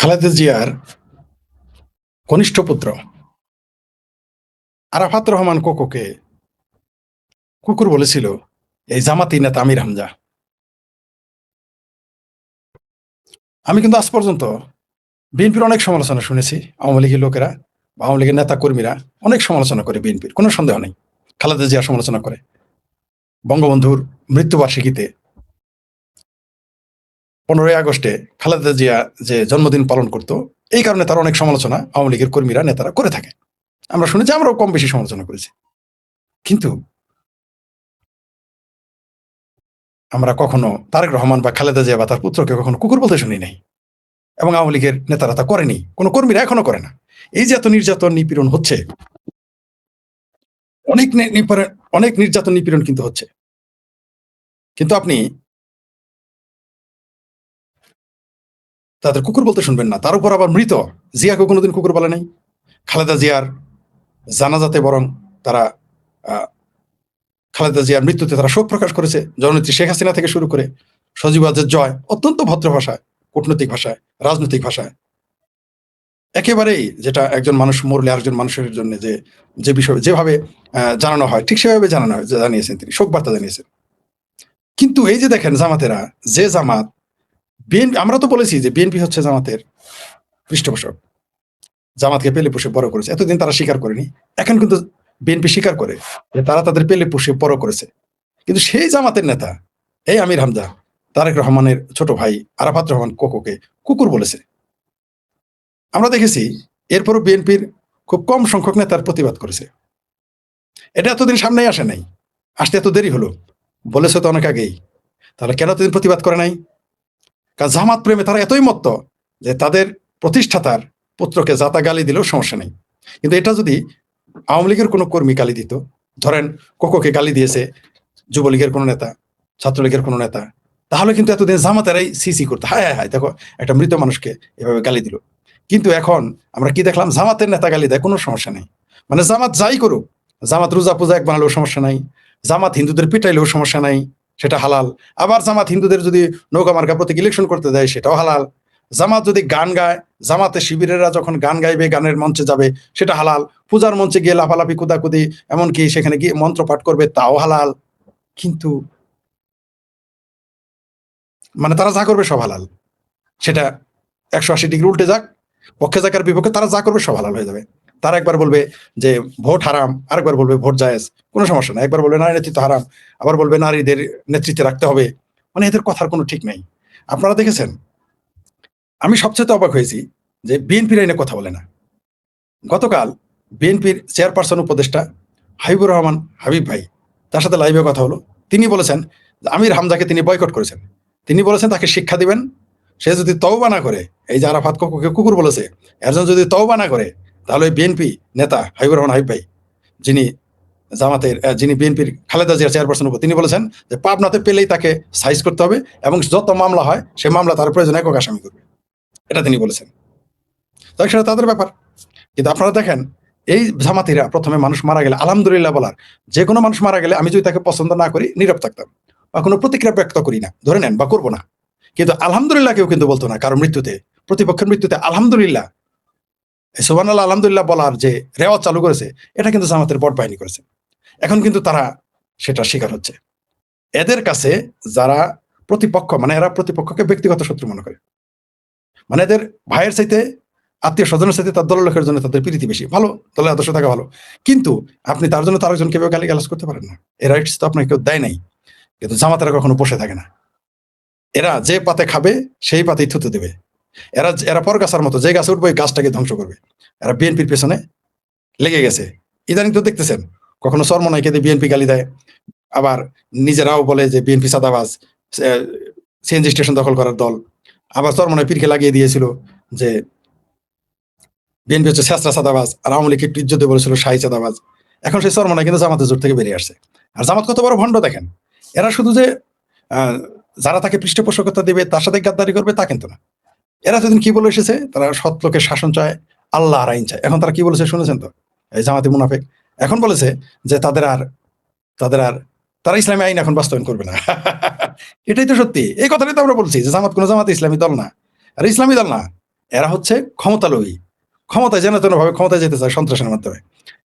খালেদা জিয়ার কনিষ্ঠ পুত্র আরাফাত রহমান কোকোকে কুকুর বলেছিল এই জামাতি নেতা আমির হামজা। আমি কিন্তু আজ পর্যন্ত বিএনপির অনেক সমালোচনা শুনেছি। আওয়ামী লীগের লোকেরা বা আওয়ামী লীগের নেতা কর্মীরা অনেক সমালোচনা করে বিএনপির, কোনো সন্দেহ নেই। খালেদা জিয়া সমালোচনা করে, বঙ্গবন্ধুর মৃত্যুবার্ষিকীতে 15ই আগস্টে খালেদা জিয়া যে জন্মদিন পালন করত, এই কারণে তার অনেক সমালোচনা আওয়ামী লীগের কর্মীরা নেতারা করে থাকে। আমরা শুনেছি, আমরাও কম বেশি সমালোচনা করেছি। কিন্তু আমরা কখনো তারেক রহমান বা খালেদা জিয়া বা তার পুত্রকে কখনো কুকুর বলতে শুনি নাই, এবং আওয়ামী লীগের নেতারা তা করেনি, কোনো কর্মীরা এখনো করে না। এই যে এত নির্যাতন নিপীড়ন হচ্ছে, অনেক নির্যাতন নিপীড়ন কিন্তু হচ্ছে, কিন্তু আপনি তাদের কুকুর বলতে শুনবেন না। তার উপর আবার মৃত জিয়াকে কোনোদিন কুকুর বলে নাই। খালেদা জিয়ার জানাজাতে বরং তারা খালেদা জিয়ার মৃত্যুতে তারা শোক প্রকাশ করেছে। জননেত্রী শেখ হাসিনা থেকে শুরু করে সজীব ওয়াজেদ জয় অত্যন্ত ভদ্র ভাষায়, কূটনৈতিক ভাষায়, রাজনৈতিক ভাষায়, একেবারেই যেটা একজন মানুষ মরলে আরেকজন মানুষের জন্য যে বিষয় যেভাবে জানানো হয়, ঠিক সেভাবে জানিয়েছেন তিনি, শোক বার্তা জানিয়েছেন। কিন্তু এই যে দেখেন জামাতেরা, যে জামাত বিএনপি, আমরা তো বলেছি যে বিএনপি হচ্ছে জামাতের পৃষ্ঠপোষক, জামাতকে পেলে পুষে বড় করেছে। এতদিন তারা স্বীকার করেনি, এখন কিন্তু বিএনপি স্বীকার করে যে তারা তাদের পেলে পুষে বড় করেছে। কিন্তু সেই জামাতের নেতা এই আমির হামজা তারেক রহমানের ছোট ভাই আরাফাত রহমান কোকোকে কুকুর বলেছে। আমরা দেখেছি এরপরও বিএনপির খুব কম সংখ্যক নেতার প্রতিবাদ করেছে। এটা এতদিন সামনেই আসে নাই, আসতে এত দেরি হলো। বলেছে তো অনেক আগেই, তাহলে কেন এতদিন প্রতিবাদ করে নাই? কারণ জামাত প্রেমে তারা এতই মত্ত যে তাদের প্রতিষ্ঠাতার পুত্রকে জাতা গালি দিলেও সমস্যা নেই। কিন্তু এটা যদি আওয়ামী লীগের কোনো কর্মী গালি দিত, ধরেন কোকোকে গালি দিয়েছে যুবলীগের কোনো নেতা, ছাত্রলীগের কোনো নেতা, তাহলে কিন্তু এতদিন জামাতেরাই সিসি করতো, হায় হায় হায় দেখো একটা মৃত মানুষকে এভাবে গালি দিল। কিন্তু এখন আমরা কি দেখলাম, জামাতের নেতা গালি দেয়, কোনো সমস্যা নেই। মানে জামাত যাই করুক, জামাত রোজা পূজা এক বানালেও সমস্যা নাই, জামাত হিন্দুদের পিটাইলেও সমস্যা নাই, সেটা হালাল। আবার জামাত হিন্দুদের যদি নৌকা মার্কা প্রতীক ইলেকশন করতে দেয়, সেটাও হালাল। জামাত যদি গান গায়, জামাতের শিবিরেরা যখন গান গাইবে, গানের মঞ্চে যাবে, সেটা হালাল। পূজার মঞ্চে গিয়ে লাফালাফি কুদাকুদি, এমনকি সেখানে গিয়ে মন্ত্র পাঠ করবে, তাও হালাল। কিন্তু মানে তারা যা করবে সব হালাল, সেটা 180 ডিগ্রি উল্টে যাক, পক্ষে যাক আর বিপক্ষে, তারা যা করবে সব হালাল হয়ে যাবে। তারা একবার বলবে যে ভোট হারাম, আরেকবার বলবে ভোট জায়েজ, কোনো সমস্যা নাই। একবার বলবে নারী নেতৃত্ব হারাম, আবার বলবে নারীদের নেতৃত্বে রাখতে হবে। মানে এদের কথার কোনো ঠিক নাই। আপনারা দেখেছেন, আমি সবচেয়ে অবাক হয়েছি যে বিএনপির আইনে কথা বলে না। গতকাল বিএনপির চেয়ারপারসন উপদেষ্টা হাবিবুর রহমান হাবিব ভাই, তার সাথে লাইভে কথা হলো। তিনি বলেছেন আমির হামজাকে তিনি বয়কট করেছেন। তিনি বলেছেন তাকে শিক্ষা দিবেন, সে যদি তওবা না করে, এই যে আরাফাত কোকোকে কুকুর বলেছে, একজন যদি তওবা না করে, তাহলে বিএনপি নেতা হাবিবুর রহমান হাবিব ভাই, যিনি জামাতের যিনি বিএনপির খালেদা জিয়ার চেয়ারপারসন উপর, তিনি বলেছেন যে পাবনাতে পেলেই তাকে সাইজ করতে হবে, এবং যত মামলা হয় সে মামলা তার প্রয়োজন একক আসামি করবে। এটা তিনি বলেছেন। তাই সেটা তাদের ব্যাপার। কিন্তু আপনারা দেখেন, এই জামাতিরা প্রথমে মানুষ মারা গেলে আলহামদুলিল্লাহ বলার, যে কোনো মানুষ মারা গেলে আমি যদি তাকে পছন্দ না করি নীরব থাকতাম বা কোনো প্রতিক্রিয়া ব্যক্ত করি না, ধরে নেন বা করবো না। কিন্তু আলহামদুলিল্লাহ কেউ কিন্তু বলতো না কারো মৃত্যুতে, প্রতিপক্ষের মৃত্যুতে আলহামদুলিল্লাহ, সুবহানাল্লাহ আলহামদুলিল্লাহ বলার যে রেওয়াজ চালু করেছে, এটা কিন্তু জামাতের বট বাহিনী করেছে। এখন কিন্তু তারা সেটা শিকার হচ্ছে। এদের কাছে যারা প্রতিপক্ষ, মানে এরা প্রতিপক্ষকে ব্যক্তিগত শত্রু মনে করে, মানে এদের ভাইয়ের চাইতে, আত্মীয় স্বজনের সাথে তার দলের লোকের জন্য তাদের প্রীতি বেশি। ভালো, দলের আদর্শ থাকা ভালো, কিন্তু আপনি তার জন্য তার একজনকে গালি গালাজ করতে পারেন না। এ রাইটস তো আপনাকে কেউ দেয় নাই। কিন্তু জামাতেরা কখনো বসে থাকে না। এরা যে পাতে খাবে সেই পাতেই থুতু দেবে। এরা এরা পরগাছার মতো, যে গাছে উঠবে ওই গাছটাকে ধ্বংস করবে। এরা বিএনপির পেছনে লেগে গেছে। ইদানিং তো দেখতেছেন, কখনো চরমনাইকে দিয়ে বিএনপি গালি দেয়, আবার নিজেরাও বলে যে বিএনপি সাদাবাজ, সিএনজি স্টেশন দখল করার দল। আবার চরমনাই পীরকে লাগিয়ে দিয়েছিল যে বিএনপি হচ্ছে শেষরা সাদাবাজ, আর আওয়ামী লীগ একটু ইজ্জতে বলেছিল শাহী চাঁদাবাজ। এখন সেই চরমনাই কিন্তু জামাতের জোট থেকে বেরিয়ে আসছে। আর জামাত কত বড় ভণ্ড দেখেন। এরা শুধু যে যারা তাকে পৃষ্ঠপোষকতা দেবে তার সাথে গাদ্দারি করবে তা কিন্তু না। এরা সেদিন কি বলে এসেছে, তারা সৎ লোকের শাসন চায়, আল্লাহ আর আইন চায়। এখন তারা কি বলেছে শুনেছেন তো, এই জামাতি মুনাফেক এখন বলেছে যে তারা ইসলামী আইন এখন বাস্তবায়ন করবে না। এটাই তো সত্যি, এই কথাটাই তো আমরা বলছি যে জামাত ইসলামী দল না, আর ইসলামী দল না। এরা হচ্ছে ক্ষমতা লোভী, ক্ষমতায় যেন তেন ভাবে ক্ষমতায় যেতে চায় সন্ত্রাসের মাধ্যমে।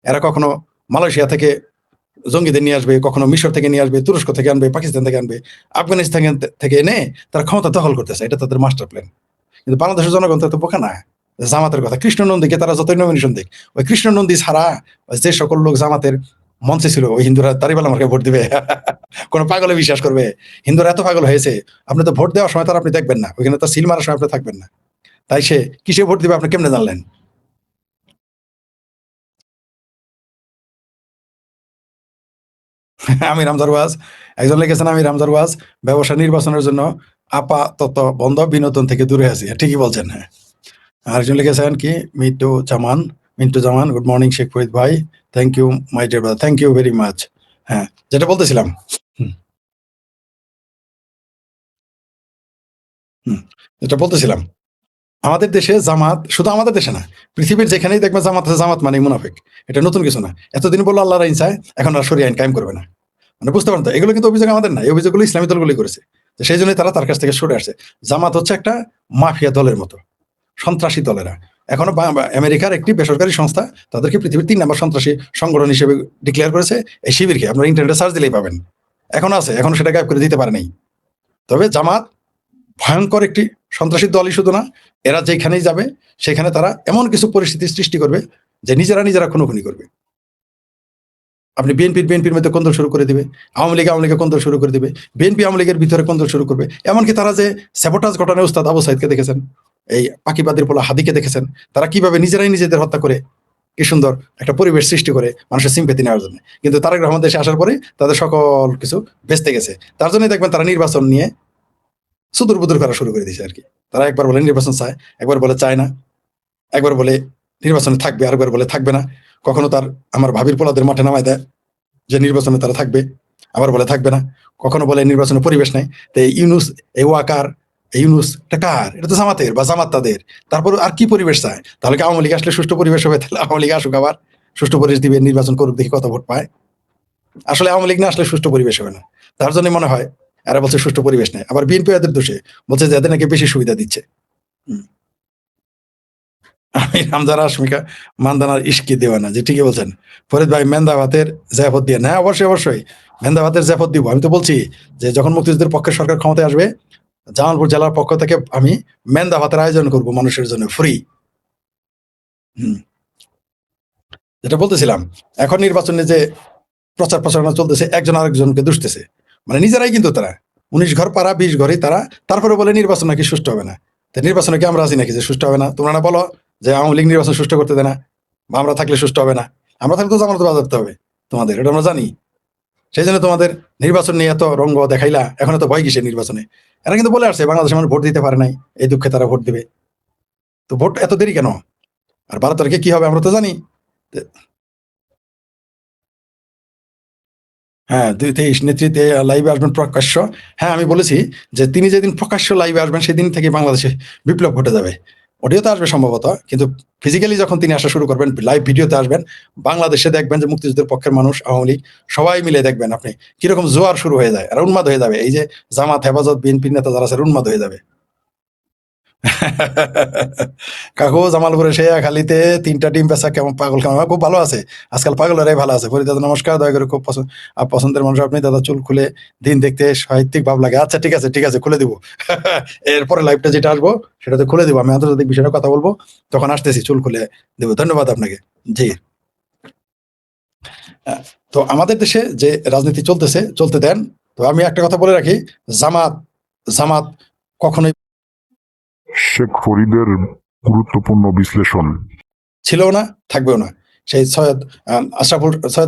এরা কখনো মালয়েশিয়া থেকে জঙ্গিদের নিয়ে আসবে, কখনো মিশর থেকে নিয়ে আসবে, তুরস্ক থেকে আনবে, পাকিস্তান থেকে আনবে, আফগানিস্তান থেকে এনে তারা ক্ষমতা দখল করতেছে, এটা তাদের মাস্টার প্ল্যান। কিন্তু বাংলাদেশের জনগণ তো বোকা না। জামাতের কথা কৃষ্ণ নন্দীকে তারা যতই নমিনেশন দিক, ওই কৃষ্ণ নন্দী ছাড়া যে সকল লোক জামাতের মঞ্চে ছিল ওই হিন্দুরা দাঁড়িপাল্লা মার্কে ভোট দিবে? কোন পাগলে বিশ্বাস করবে? হিন্দুরা এত পাগল হয়েছে, আপনি তো ভোট দেওয়ার সময় তার আপনি দেখবেন না, ওইখানে তো সিল মারার সময় আপনি থাকবেন না, তাই সে কিসে ভোট দিবে আপনি কেমনে জানলেন? আমির হামজার ওয়াজ, একজন লিখেছেন আমির হামজার ওয়াজ ব্যবসা নির্বাচনের জন্য আপাতত বন্ধ, বিনোদন থেকে দূরে আছি। ঠিকই বলছেন। হ্যাঁ, আরেকজন লিখেছেন কি মিন্টু জামান, গুড মর্নিং শেখ ফরিদ ভাই, thank you my dear brother, thank you very much. হ্যাঁ, যেটা বলতেছিলাম, হুম, যেটা বলতেছিলাম, আমাদের দেশে জামাত, শুধু আমাদের দেশে না, পৃথিবীর যেখানেই দেখবে জামাত আছে, জামাত মানে মুনাফিক। এটা নতুন কিছু না। এতদিন বললো আল্লাহর আইন চায়, এখন আর শরীয়ত আইন কায়েম করবে না। মানে বুঝতে পারেন তো, এগুলো কিন্তু অভিযোগ আমাদের না, এই অভিযোগগুলো ইসলামী দলগুলি করেছে। তো সেই জন্যই তারা তার কাছ থেকে সরে আসছে। জামাত হচ্ছে একটা মাফিয়া দলের মতো, সন্ত্রাসী দলেরা। এখনো আমেরিকার একটি বেসরকারি সংস্থা তাদেরকে পৃথিবীর 3 নম্বর সন্ত্রাসী সংগঠন হিসেবে ডিক্লেয়ার করেছে। এই শিবিরকে আপনারা ইন্টারনেটে সার্চ দিলেই পাবেন। এখনো আছে, এখনো সেটা গায়েব করে দিতে পারে নাই। তবে জামাত ভয়ঙ্কর একটি সন্ত্রাসী দলই শুধু না, এরা যেখানেই যাবে সেখানে তারা এমন কিছু পরিস্থিতি সৃষ্টি করবে যে নিজেরা খুনোখুনি করবে। আপনি বিএনপির মধ্যে কোন্দল শুরু করে দিবে, আওয়ামী লীগের কোন্দল শুরু করে দিবে, বিএনপি আওয়ামী লীগের ভিতরে কোন্দল শুরু করবে। এমনকি তারা যে স্যাবোটাজ ঘটনায় উস্তাদ আবু সাইদকে দেখেছেন, এই পাকিবাদের পোলা হাদিকে দেখেছেন, তারা কিভাবে নিজেরাই নিজেদের হত্যা করে কি সুন্দর একটা পরিবেশ সৃষ্টি করে মানুষের সিম্পেথি নেওয়ার জন্য। কিন্তু তারেক রহমান দেশে আসার পরে তাদের সকল কিছু বেঁচতে গেছে। তার জন্যই দেখবেন তারা নির্বাচন নিয়ে সুদূর বুদুর করা শুরু করে দিয়েছে আর কি। তারা একবার বলে নির্বাচন চায়, একবার বলে চায় না, একবার বলে নির্বাচনে থাকবে, আরেকবার বলে থাকবে না। কখনো তার আমার ভাবির পোলাদের মাঠে নামায় দেয় যে নির্বাচনে তারা থাকবে, আবার বলে থাকবে না। কখনো বলে নির্বাচনের পরিবেশ নাই। তো এই ইউনুস, এই ওয়াকার, এই ইউনুস এটা কার? এটা তো জামাতের বা জামাত তাদের। তারপর আর কি পরিবেশ চায়? তাহলে কি আওয়ামী লীগ আসলে সুষ্ঠু পরিবেশ হবে? তাহলে আওয়ামী লীগ আসুক, আবার সুষ্ঠু পরিবেশ দিবে, নির্বাচন করুক, দেখি কত ভোট পায়। আসলে আওয়ামী লীগ না আসলে সুষ্ঠু পরিবেশ হবে না। তার জন্য মনে হয় এরা বলছে সুষ্ঠু পরিবেশ নেই। আবার বিএনপি এদের দোষে বলছে যে এদের নাকি বেশি সুবিধা দিচ্ছে। আমি হামজার আশমিকা মান্দানার ইস্কি দেওয়ানা, যে ঠিকই বলছেন ফরিদ ভাই। মেন্দা ভাতের জাফত দিয়ে না? অবশ্যই অবশ্যই মেন্দা ভাতের জাফত দিব। আমি তো বলছি যে যখন মুক্তিযুদ্ধের পক্ষে সরকার ক্ষমতায় আসবে, জামালপুর জেলার পক্ষ থেকে আমি মেন্দা ভাতের আয়োজন করব মানুষের জন্য ফ্রি। যেটা বলতেছিলাম, এখন নির্বাচনে যে প্রচার প্রচারণা চলতেছে, একজন আরেকজনকে দুষতেছে, মানে নিজেরাই কিন্তু তারা 19 ঘর পাড়া 20 ঘরই তারা। তারপরে বলে নির্বাচন নাকি সুষ্ঠু হবে না। তো নির্বাচনে কি আমরা আছি নাকি যে সুষ্ঠু হবে না? তোমরা না বলো যে আওয়ামী লীগ নির্বাচন সুষ্ঠু করতে দেয় না, বা আমরা থাকলে সুষ্ঠু হবে না। আমরা থাকলে তো জামানত বাজাতে হবে তোমাদের, এটা আমরা জানি। সেই জন্য তোমাদের নির্বাচন নিয়ে এত রঙ্গ দেখাইলা, এখন এত ভয় কিসের নির্বাচনে? এরা কিন্তু বলে আসছে বাংলাদেশে মানুষ ভোট দিতে পারে নাই, এই দুঃখে তারা ভোট দিবে। তো ভোট এত দেরি কেন? আর 12 তারিখে কি হবে আমরা তো জানি। হ্যাঁ, 2-23 নেতৃত্বে লাইভে আসবেন প্রকাশ্য। হ্যাঁ, আমি বলেছি যে তিনি যেদিন প্রকাশ্য লাইভে আসবেন সেদিন থেকে বাংলাদেশে বিপ্লব ঘটে যাবে। অডিওতে আসবে সম্ভবত, কিন্তু ফিজিক্যালি যখন তিনি আসা শুরু করবেন, লাইভ ভিডিওতে আসবেন, বাংলাদেশে দেখবেন যে মুক্তিযুদ্ধের পক্ষের মানুষ, আওয়ামী লীগ সবাই মিলে দেখবেন আপনি কিরকম জোয়ার শুরু হয়ে যায়, আর উন্মাদ হয়ে যাবে। এই যে জামাত, হেফাজত, বিএনপির নেতা যারা আছে উন্মাদ হয়ে যাবে। কাকু জামালপুরে সে খালিতে 3টা ডিম বেচা কেমন পাগল, কেমন খুব ভালো আছে আজকাল, পাগলেরাই ভালো আছে। ফরিদ দাদা নমস্কার, দয়া করে খুব পছন্দের মানুষ আপনি দাদা, চুল খুলে দিন দেখতে সাহিত্যিক ভাব লাগে। আচ্ছা ঠিক আছে ঠিক আছে, খুলে দিব। এরপরে লাইভটা যেটা আসবো সেটাতে খুলে দিব, আমি আন্তর্জাতিক বিষয়ে কথা বলবো, তখন আসতেছি, চুল খুলে দেবো। ধন্যবাদ আপনাকে। জি। তো আমাদের দেশে যে রাজনীতি চলতেছে, চলতে দেন। তো আমি একটা কথা বলে রাখি, জামাত জামাত কখনোই শেখ ফরিদের গুরুত্বপূর্ণ বিশ্লেষণ ছিল না, থাকবেও না। সেই সৈয়দ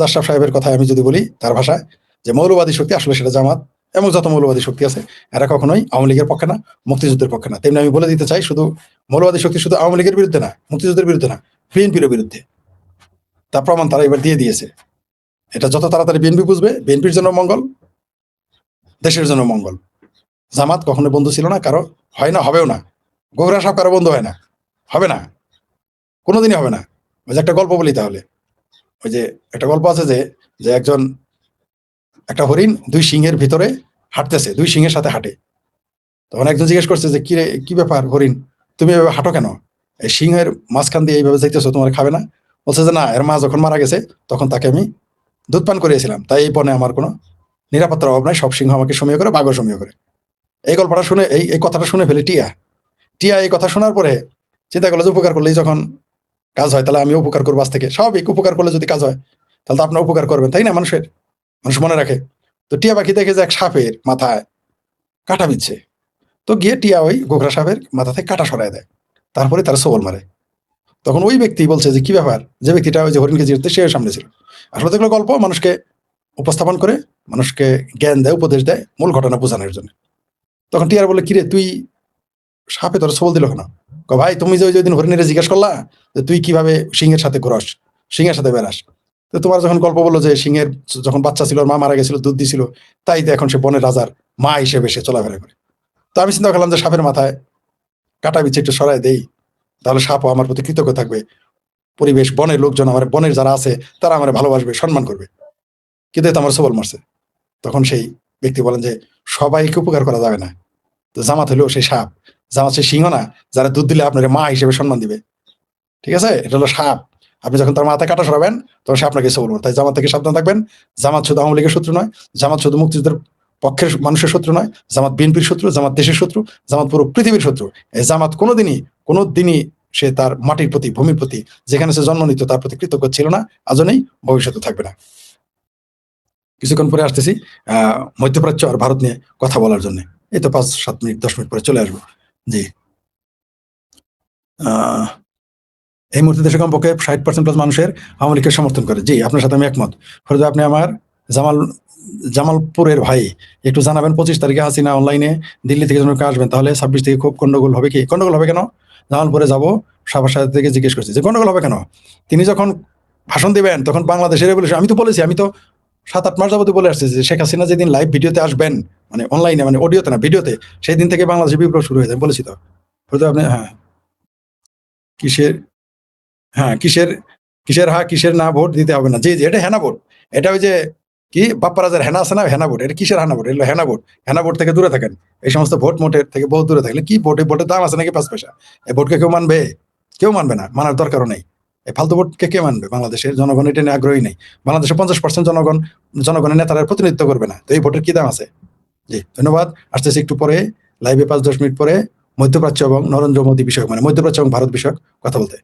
আশরাফ সাহেবের কথায় আমি যদি বলি তার ভাষায়, যে মৌলবাদী শক্তি আসলে সেটা জামাত এবং যত মৌলবাদী শক্তি আছে, এরা কখনোই আওয়ামী লীগের পক্ষে না, মুক্তিযুদ্ধের পক্ষে না। তেমনি আমি বলে দিতে চাই, শুধু মৌলবাদী শক্তি শুধু আওয়ামী লীগের বিরুদ্ধে না, মুক্তিযুদ্ধের বিরুদ্ধে না, বিএনপির বিরুদ্ধে। তার প্রমাণ তারা এবার দিয়ে দিয়েছে। এটা যত তাড়াতাড়ি বিএনপি বুঝবে, বিএনপির জন্য মঙ্গল, দেশের জন্য মঙ্গল। জামাত কখনো বন্ধু ছিল না কারো, হয় না, হবেও না। গোগরা সাহেব কারো বন্ধু হয় না, হবে না, কোনোদিনই হবে না। ওই যে একটা গল্প বলি তাহলে, ওই যে একটা গল্প আছে যে যে একজন, একটা হরিণ 2 সিংহের ভিতরে হাঁটতেছে, 2 সিংহের সাথে হাঁটে। তখন একজন জিজ্ঞেস করছে যে কি রে, কি ব্যাপার হরিণ, তুমি এভাবে হাঁটো কেন, এই সিংহের মাঝখান দিয়ে এইভাবে যাইতেছো, তোমার খাবে না? বলছে যে না, এর মা যখন মারা গেছে তখন তাকে আমি দুধ পান করিয়েছিলাম, তাই এই বনে আমার কোনো নিরাপত্তার অভাব নাই, সব সিংহ আমাকে সমীহ করে, বাঘও সমীহ করে। এই গল্পটা শুনে এই কথাটা শুনে ফেলে টিয়া। টিয়া এই কথা শোনার পরে চিন্তা করলো যে উপকার করলেই যখন কাজ হয়, তাহলে আমি উপকার করবো আজ থেকে। স্বাভাবিক, উপকার করলে যদি কাজ হয় তাহলে তো আপনার উপকার করবেন, তাই না? মানুষ মনে রাখে। তো টিয়া পাখি দেখে যে এক সাপের মাথায় কাঁটা বিচ্ছে, তো গিয়ে টিয়া ওই গোখরা সাপের মাথা থেকে কাঁটা সরায় দেয়, তারপরে তার সবল মারে। তখন ওই ব্যক্তি বলছে যে কি ব্যাপার, যে ব্যক্তিটা ওই যে হরিণকে জিরতে সে সামনে ছিল। আসলে দেখলো গল্প মানুষকে উপস্থাপন করে, মানুষকে জ্ঞান দেয়, উপদেশ দেয়, মূল ঘটনা বোঝানোর জন্য। তখন টিয়ার বলে, কিরে তুই সাপে তোর সবল দিল কেন? ভাই তুমি যে ওই দিন হরিণের জিজ্ঞেস করলা যে তুই কিভাবে সিংহের সাথে ঘোরাস, সিংহের সাথে বেড়াস, তো তোমার যখন গল্প বললো যে সিংহের যখন বাচ্চা ছিল, ওর মা মারা গেছিল, দুধ দিছিল, তাই তো এখন সে বনের রাজার মা হিসেবে সে চলাফেরা করে। তো আমি চিন্তা করলাম যে সাপের মাথায় কাটা বিচ্ছে একটু সরাই দেই, তাহলে সাপও আমার প্রতি কৃতজ্ঞ থাকবে, পরিবেশ, বনের লোকজন, আমার বনের যারা আছে তারা আমার ভালোবাসবে, সম্মান করবে। কিন্তু এতে আমার সবল মারছে। তখন সেই ব্যক্তি বলেন যে সবাইকে উপকার করা যাবে না, তো জামাত হলো সেই সাপ, জামাত সেই সিংহ না, যারা দুধ দিলে আপনার মা হিসেবে সম্মান দিবে। ঠিক আছে, এটা হলো সাপ। আপনি যখন তার মাথায় কাটা সরাবেন তখন সে আপনাকে সবল মারবে। তাই জামাত থেকে সাবধান থাকবেন। জামাত শুধু আওয়ামী লীগের শত্রু নয়, জামাত শুধু মুক্তিযুদ্ধের পক্ষের মানুষের শত্রু নয়, জামাত বিএনপির শত্রু, জামাত দেশের শত্রু, জামাত পুরো পৃথিবীর শত্রু। এই জামাত কোনোদিনই সে তার মাটির প্রতি, ভূমির প্রতি, যেখানে সে জন্ম নিত তার প্রতি কৃতজ্ঞ ছিল না, আজও নেই, ভবিষ্যতে থাকবে না। কিছুক্ষণ পরে আসতেছি মধ্যপ্রাচ্য আর ভারত নিয়ে কথা বলার জন্য। এই তো 5-7 মিনিট 10 মিনিট পরে চলে আসবো। জি, এই মুহূর্তে দেশে কমপক্ষে 60% প্লাস মানুষের আওয়ামী লীগকে সমর্থন করে। জি, আপনার সাথে আমি একমত। ফরিদা, আপনি আমার জামালপুরের ভাই, একটু জানাবেন 25 তারিখে হাসিনা অনলাইনে দিল্লি থেকে যখন আসবেন, তাহলে 26 থেকে খুব গন্ডগোল হবে কি? গন্ডগোল হবে কেন? জামালপুরে যাবো, সবার সাথে থেকে জিজ্ঞেস করছি যে গন্ডগোল হবে কেন? তিনি যখন ভাষণ দিবেন তখন বাংলাদেশের রেভলিউশন, আমি তো বলেছি, আমি তো 7-8 মাস যাবতীয় বলে আসছি যে শেখ হাসিনা যেদিন লাইভ ভিডিওতে আসবেন, মানে অনলাইনে, মানে অডিওতে না ভিডিওতে, সেই দিন থেকে বাংলাদেশের বিপ্লব শুরু হয়ে যায়, বলেছি তো। ফরিদা, আপনি হ্যাঁ কিসের কিসের না ভোট দিতে হবে না। জি, এটা হেনা ভোট। এটা ওই যে কি বাপ্পারাজের হেনা আছে না, হেনা ভোট। এটা কিসের হেনা ভোট? এগুলো হেনা ভোট। হেনা ভোট থেকে দূরে থাকেন। এই সমস্ত ভোট মোটের থেকে বহু দূরে থাকলে কি ভোট, এই ভোটের দাম আছে নাকি 5 পয়সা? এই ভোটকে কেউ মানবে? কেউ মানবে না, মানার দরকারও নেই। এই ফালতু ভোটকে কে মানবে? বাংলাদেশের জনগণ এটা নিয়ে আগ্রহী নেই। বাংলাদেশের 50% জনগণের নেতারা প্রতিনিধিত্ব করবে না, তো এই ভোটের কি দাম আছে? জি, ধন্যবাদ। আসতেছি একটু পরে লাইভে 5-10 মিনিট পরে মধ্যপ্রাচ্য এবং নরেন্দ্র মোদী বিষয়ক, মানে মধ্যপ্রাচ্য এবং ভারত বিষয়ক কথা বলতে।